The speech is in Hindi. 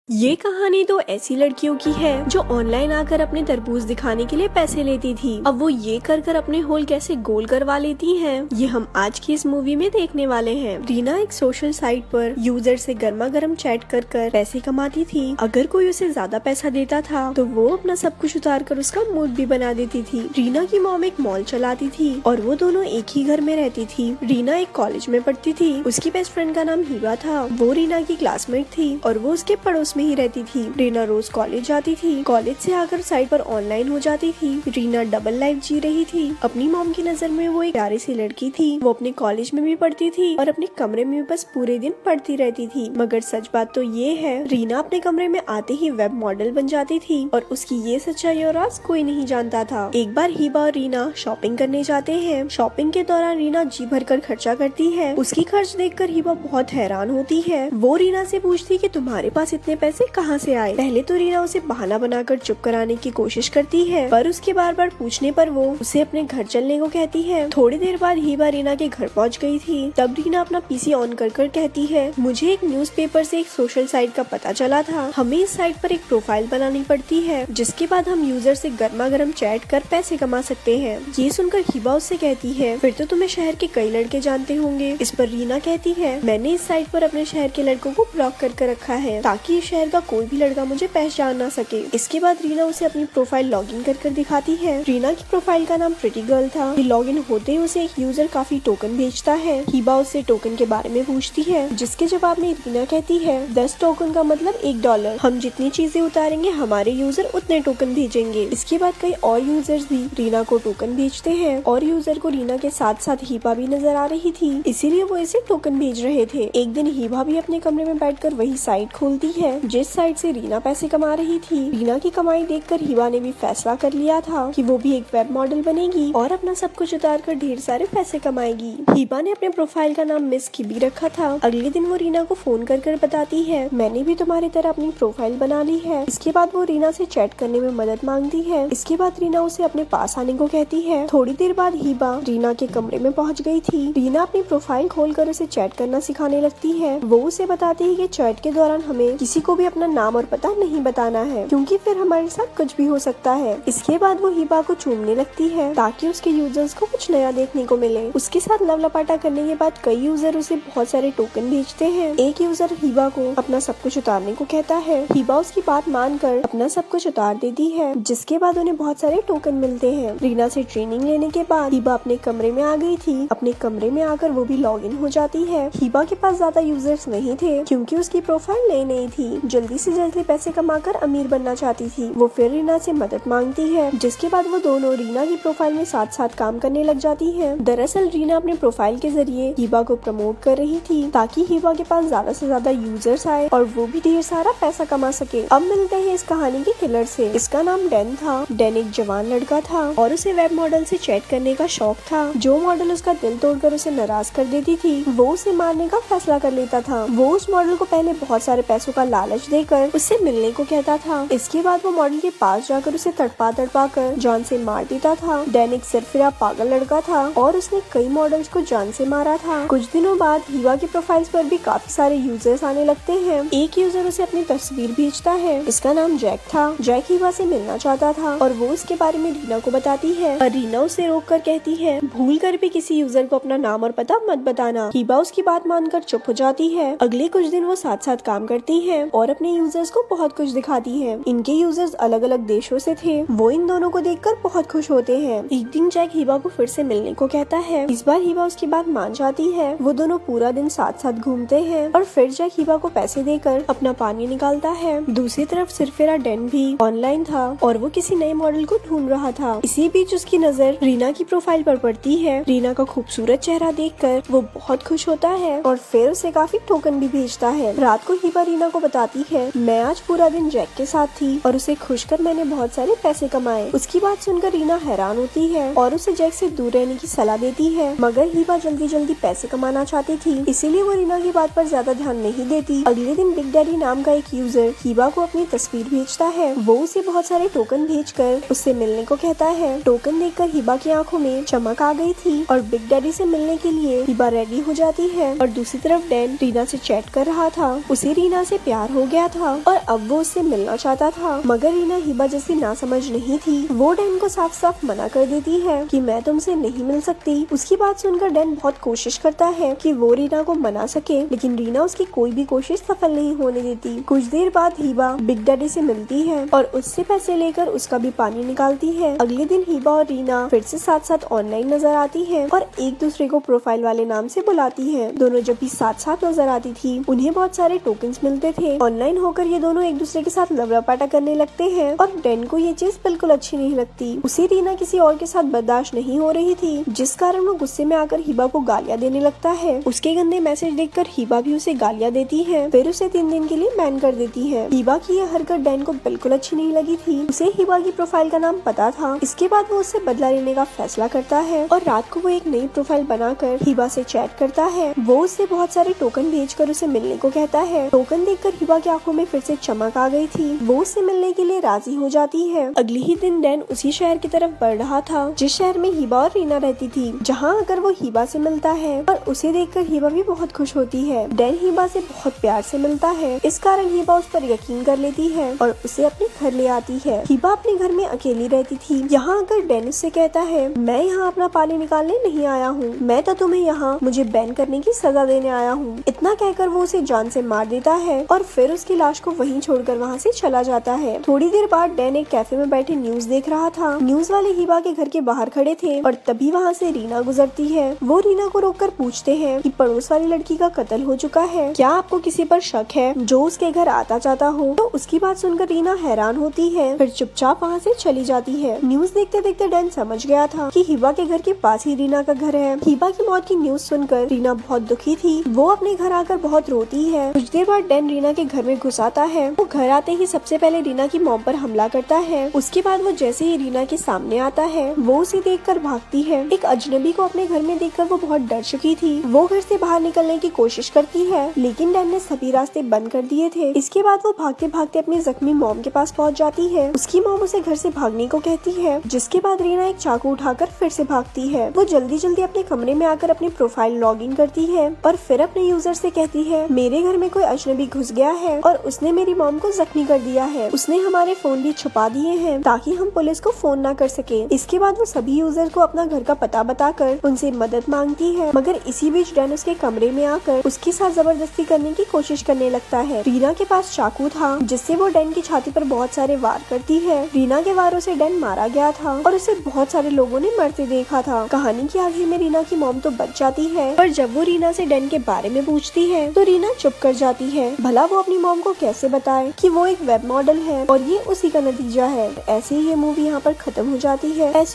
ये कहानी तो ऐसी लड़कियों की है जो ऑनलाइन आकर अपने तरबूज दिखाने के लिए पैसे लेती थी। अब वो ये कर कर अपने होल कैसे गोल करवा लेती हैं, ये हम आज की इस मूवी में देखने वाले हैं। रीना एक सोशल साइट पर यूजर से गर्मा गर्म चैट कर कर पैसे कमाती थी। अगर कोई उसे ज्यादा पैसा देता था तो वो अपना सब कुछ उतार कर उसका मूड भी बना देती थी। रीना की मॉम एक मॉल चलाती थी और वो दोनों एक ही घर में रहती थी। रीना एक कॉलेज में पढ़ती थी। उसकी बेस्ट फ्रेंड का नाम हिबा था। वो रीना की क्लासमेट थी और वो उसके पड़ोस में ही रहती थी। रीना रोज कॉलेज जाती थी। कॉलेज से आकर साइट पर ऑनलाइन हो जाती थी। रीना डबल लाइफ जी रही थी। अपनी मॉम की नजर में वो एक प्यारी सी लड़की थी। वो अपने कॉलेज में भी पढ़ती थी और अपने कमरे में भी बस पूरे दिन पढ़ती रहती थी। मगर सच बात तो ये है, रीना अपने कमरे में आते ही वेब मॉडल बन जाती थी और उसकी ये सच्चाई और राज कोई नहीं जानता था। एक बार हिबा और रीना शॉपिंग करने जाते हैं। शॉपिंग के दौरान रीना जी भर कर खर्चा करती है। उसकी खर्च देखकर हिबा बहुत हैरान होती है। वो रीना से पूछती कि तुम्हारे पास इतने पैसे कहाँ से आए। पहले तो रीना उसे बहाना बनाकर चुप कराने की कोशिश करती है, पर उसके बार बार पूछने पर वो उसे अपने घर चलने को कहती है। थोड़ी देर बाद हिबा रीना के घर पहुंच गई थी। तब रीना अपना पीसी ऑन कर कर कहती है, मुझे एक न्यूज़पेपर से एक सोशल साइट का पता चला था। हमें इस साइट पर एक प्रोफाइल बनानी पड़ती है, जिसके बाद हम यूजर से गर्मा गर्म चैट कर पैसे कमा सकते हैं। ये सुनकर हिबा उससे कहती है, फिर तो तुम्हें शहर के कई लड़के जानते होंगे। इस पर रीना कहती है, मैंने इस साइट पर अपने शहर के लड़कों को ब्लॉक कर रखा है ताकि इस शहर का कोई भी लड़का मुझे पहचान ना सके। इसके बाद रीना उसे अपनी प्रोफाइल लॉगिन कर दिखाती है। रीना की प्रोफाइल का नाम प्रिटी गर्ल था। लॉगिन होते ही उसे एक यूजर काफी टोकन भेजता है। हिबा उससे टोकन के बारे में पूछती है, जिसके जवाब में रीना कहती है, 10 टोकन का मतलब $1। हम जितनी चीजें उतारेंगे हमारे यूजर उतने टोकन भेजेंगे। इसके बाद कई और यूजर्स भी रीना को टोकन भेजते हैं और यूजर को रीना के साथ साथ हिबा भी नजर आ रही थी, इसीलिए वो इसे टोकन भेज रहे थे। एक दिन हिबा भी अपने कमरे में बैठकर वही साइट खोलती है जिस साइट से रीना पैसे कमा रही थी। रीना की कमाई देखकर हिबा ने भी फैसला कर लिया था कि वो भी एक वेब मॉडल बनेगी और अपना सब कुछ उतार कर ढेर सारे पैसे कमाएगी। हिबा ने अपने प्रोफाइल का नाम मिस किबी रखा था। अगले दिन वो रीना को फोन कर बताती है, मैंने भी तुम्हारी तरह अपनी प्रोफाइल बना ली है। इसके बाद वो रीना से चैट करने में मदद मांगती है। इसके बाद रीना उसे अपने पास आने को कहती है। थोड़ी देर बाद हिबा रीना के कमरे में पहुंच गई थी। रीना अपनी प्रोफाइल खोलकर उसे चैट करना सिखाने लगती है। वो उसे बताती है कि चैट के दौरान हमें किसी को भी अपना नाम और पता नहीं बताना है, क्योंकि फिर हमारे साथ कुछ भी हो सकता है। इसके बाद वो हिबा को चूमने लगती है ताकि उसके यूजर्स को कुछ नया देखने को मिले। उसके साथ लवलपाटा करने के बाद कई यूजर उसे बहुत सारे टोकन भेजते हैं। एक यूजर हिबा को अपना सब कुछ उतारने को कहता है। हिबा उसकी बात मानकर अपना सब कुछ उतार देती है, जिसके बाद उन्हें बहुत सारे टोकन मिलते हैं। रीना से ट्रेनिंग लेने के बाद हिबा अपने कमरे में आ गई थी। अपने कमरे में आकर वो भी लॉग इन हो जाती है। हिबा के पास ज्यादा यूजर्स नहीं थे क्योंकि उसकी प्रोफाइल नई थी। जल्दी से जल्दी पैसे कमाकर अमीर बनना चाहती थी। वो फिर रीना से मदद मांगती है, जिसके बाद वो दोनों रीना की प्रोफाइल में साथ साथ काम करने लग जाती है। दरअसल रीना अपने प्रोफाइल के जरिए हिबा को प्रमोट कर रही थी ताकि हिबा के पास ज्यादा से ज्यादा यूजर्स आए और वो भी ढेर सारा पैसा कमा सके। अब मिलते हैं इस कहानी के किलर से। इसका नाम डैन था। डैन एक जवान लड़का था और उसे वेब मॉडल से चैट करने का शौक था। जो मॉडल उसका दिल तोड़कर उसे नाराज कर देती थी, वो उसे मारने का फैसला कर लेता था। वो उस मॉडल को पहले बहुत सारे पैसों का लालच देकर उससे मिलने को कहता था। इसके बाद वो मॉडल के पास जाकर उसे तड़पा कर जान से मार देता था। डैन एक सिरफिरा पागल लड़का था और उसने कई मॉडल्स को जान से मारा था। कुछ दिनों बाद हिबा की प्रोफाइल्स पर भी काफी सारे यूजर्स आने लगते हैं। एक यूजर उसे अपनी तस्वीर भेजता है। इसका नाम जैक था। जैक हिबा से मिलना चाहता था और वो उसके बारे में रीना को बताती है, और रीना उसे रोक कर कहती है, भूल कर भी किसी यूजर को अपना नाम और पता मत बताना। हिबा उसकी बात मानकर चुप हो जाती है। अगले कुछ दिन वो साथ साथ काम करती है और अपने यूजर्स को बहुत कुछ दिखाती है। इनके यूजर्स अलग अलग देशों से थे। वो इन दोनों को देखकर बहुत खुश होते हैं। एक दिन जैक हिबा को फिर से मिलने को कहता है। इस बार हिबा उसकी बात मान जाती है। वो दोनों पूरा दिन साथ साथ घूमते हैं और फिर जैक हिबा को पैसे देकर अपना पानी निकालता है। दूसरी तरफ सिरफिरा डैन भी ऑनलाइन था और वो किसी नए मॉडल को ढूंढ रहा था। इसी बीच उसकी नजर रीना की प्रोफाइल पर पड़ती है। रीना का खूबसूरत चेहरा देखकर वो बहुत खुश होता है और फिर उसे काफी टोकन भी भेजता है। रात को हिबा रीना को बताती है, मैं आज पूरा दिन जैक के साथ थी और उसे खुश कर मैंने बहुत सारे पैसे कमाए। उसकी बात सुनकर रीना हैरान होती है और उसे जैक से दूर रहने की सलाह देती है, मगर हिबा जल्दी जल्दी पैसे कमाना चाहती थी, इसीलिए वो रीना की बात पर ज्यादा ध्यान नहीं देती। अगले दिन बिग डैडी नाम का एक यूजर हिबा को अपनी तस्वीर भेजता है। वो उसे बहुत सारे टोकन भेजकर उससे मिलने को कहता है। टोकन देखकर हिबा की आंखों में चमक आ गई थी और बिग डैडी से मिलने के लिए हिबा रेडी हो जाती है। और दूसरी तरफ डैन रीना से चैट कर रहा था। उसे रीना से प्यार हो गया था और अब वो उससे मिलना चाहता था, मगर रीना हिबा जैसी नासमझ नहीं थी। वो डैन को साफ साफ मना कर देती है कि मैं तुमसे नहीं मिल सकती। उसकी बात सुनकर डैन बहुत कोशिश करता है कि वो रीना को मना सके, लेकिन रीना उसकी कोई भी कोशिश सफल नहीं होने देती। कुछ देर बाद हिबा बिग डैडी से मिलती है और उससे पैसे लेकर उसका भी पानी निकालती है। अगले दिन हिबा और रीना फिर से साथ साथ ऑनलाइन नजर आती है और एक दूसरे को प्रोफाइल वाले नाम से बुलाती है। दोनों जब भी साथ साथ नजर आती थी उन्हें बहुत सारे टोकन्स मिलते थे। ऑनलाइन होकर ये दोनों एक दूसरे के साथ लवड़ापाटा करने लगते हैं और डैन को ये चीज बिल्कुल अच्छी नहीं लगती। उसे रीना किसी और के साथ बर्दाश्त नहीं हो रही थी, जिस कारण वो गुस्से में आकर हिबा को गालियां देने लगता है। उसके गंदे मैसेज देखकर हिबा भी उसे गालियां देती है, फिर उसे 3 दिन के लिए बैन कर देती है। हिबा की यह हरकत डैन को बिल्कुल अच्छी नहीं लगी थी। उसे हिबा की प्रोफाइल का नाम पता था। इसके बाद वो उससे बदला लेने का फैसला करता है और रात को वो एक नई प्रोफाइल बनाकर हिबा से चैट करता है। वो उससे बहुत सारे टोकन भेजकर उसे मिलने को कहता है। टोकन देखकर हिबा की आंखों में फिर से चमक आ गई थी। वो उससे मिलने के लिए राजी हो जाती है। अगले ही दिन डैन उसी शहर की तरफ बढ़ रहा था जिस शहर में हिबा और रीना रहती थी, जहाँ अगर वो हिबा से मिलता है और उसे देखकर हिबा भी बहुत खुश होती है। डैन हिबा से बहुत प्यार से मिलता है, इस कारण हिबा उस पर यकीन कर लेती है और उसे अपने घर ले आती है। हिबा अपने घर में अकेली रहती थी। यहाँ अगर डैन उससे कहता है मैं यहाँ अपना पानी निकालने नहीं आया हूँ, मैं तो तुम्हें यहाँ मुझे बैन करने की सजा देने आया हूँ। इतना कहकर वो उसे जान से मार देता है और फिर उसकी लाश को वहीं छोड़कर वहाँ से चला जाता है। थोड़ी देर बाद डैन एक कैफे में बैठे न्यूज देख रहा था। न्यूज वाले हिबा के घर के बाहर खड़े थे और तभी वहाँ से रीना गुजरती है। वो रीना को रोककर पूछते हैं कि पड़ोस वाली लड़की का कत्ल हो चुका है, क्या आपको किसी पर शक है जो उसके घर आता जाता हो? तो उसकी बात सुनकर रीना हैरान होती है, फिर चुपचाप वहाँ से चली जाती है। न्यूज देखते देखते डैन समझ गया था कि हिबा के घर के पास ही रीना का घर है। हिबा की मौत की न्यूज सुनकर रीना बहुत दुखी थी। वो अपने घर आकर बहुत रोती है। कुछ देर बाद डैन रीना के घर में घुस आता है। वो घर आते ही सबसे पहले रीना की मॉम पर हमला करता है। उसके बाद वो जैसे ही रीना के सामने आता है वो उसे देखकर भागती है। एक अजनबी को अपने घर में देखकर वो बहुत डर चुकी थी। वो घर से बाहर निकलने की कोशिश करती है, लेकिन डैन ने सभी रास्ते बंद कर दिए थे। इसके बाद वो भागते भागते अपनी जख्मी मॉम के पास पहुंच जाती है। उसकी मॉम उसे घर से भागने को कहती है, जिसके बाद रीना एक चाकू उठाकर फिर से भागती है। वो जल्दी जल्दी अपने कमरे में आकर अपनी प्रोफाइल लॉग इन करती है और फिर अपने यूजर से कहती है मेरे घर में कोई अजनबी घुस गया है और उसने मेरी मॉम को जख्मी कर दिया है। उसने हमारे फोन भी छुपा दिए हैं ताकि हम पुलिस को फोन ना कर सके। इसके बाद वो सभी यूजर को अपना घर का पता बताकर उनसे मदद मांगती है, मगर इसी बीच डैन उसके कमरे में आकर उसके साथ जबरदस्ती करने की कोशिश करने लगता है। रीना के पास चाकू था जिससे वो डैन की छाती पर बहुत सारे वार करती है। रीना के वारों से डैन मारा गया था और उसे बहुत सारे लोगों ने मरते देखा था। कहानी के आखिर में रीना की मॉम तो बच जाती है, पर जब वो रीना से डैन के बारे में पूछती है तो रीना चुप कर जाती है। भला वो अपनी मॉम को कैसे बताए कि वो एक वेब मॉडल है और ये उसी का नतीजा है। ऐसे ही ये मूवी यहाँ पर खत्म हो जाती है। ऐसे